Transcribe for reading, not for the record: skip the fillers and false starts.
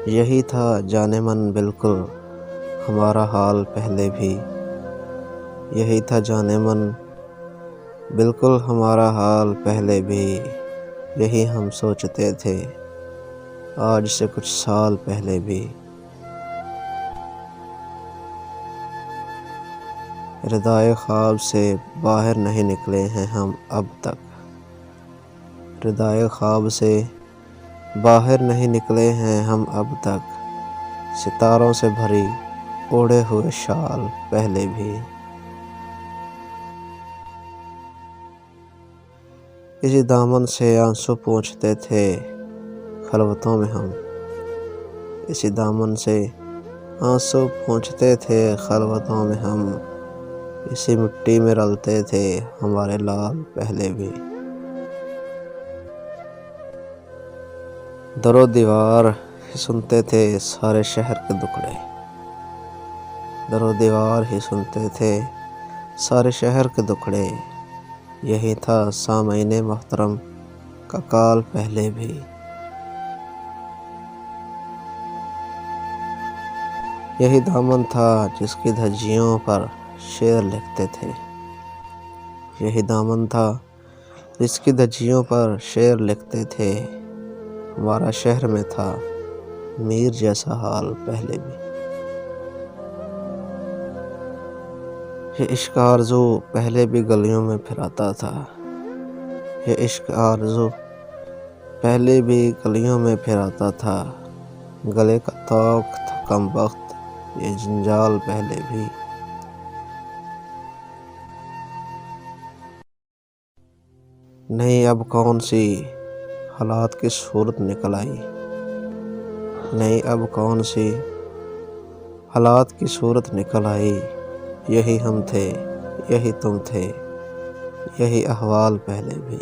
یہی تھا جانے من بالکل ہمارا حال پہلے بھی، یہی تھا جانے من بالکل ہمارا حال پہلے بھی، یہی ہم سوچتے تھے آج سے کچھ سال پہلے بھی۔ ردائے خواب سے باہر نہیں نکلے ہیں ہم اب تک، ردائے خواب سے باہر نہیں نکلے ہیں ہم اب تک، ستاروں سے بھری اوڑھے ہوئے شال پہلے بھی۔ اسی دامن سے آنسو پونچھتے تھے خلوتوں میں ہم، اسی دامن سے آنسو پونچھتے تھے خلوتوں میں ہم، اسی مٹی میں رلتے تھے ہمارے لال پہلے بھی۔ در و دیوار ہی سنتے تھے سارے شہر کے دکڑے، در و دیوار ہی سنتے تھے سارے شہر کے دکڑے، یہی تھا سامعین محترم کا کال پہلے بھی۔ یہی دامن تھا جس کی دھجیوں پر شعر لکھتے تھے، یہی دامن تھا جس کی دھجیوں پر شعر لکھتے تھے، ہمارا شہر میں تھا میر جیسا حال پہلے بھی۔ یہ عشق آرزو پہلے بھی گلیوں میں پھراتا تھا، یہ عشق آرزو پہلے بھی گلیوں میں پھراتا تھا، گلے کا طوق تھا کم بخت یہ جنجال پہلے بھی۔ نہیں اب کون سی حالات کی صورت نکل آئی، نہیں اب کون سی حالات کی صورت نکل آئی، یہی ہم تھے یہی تم تھے یہی احوال پہلے بھی۔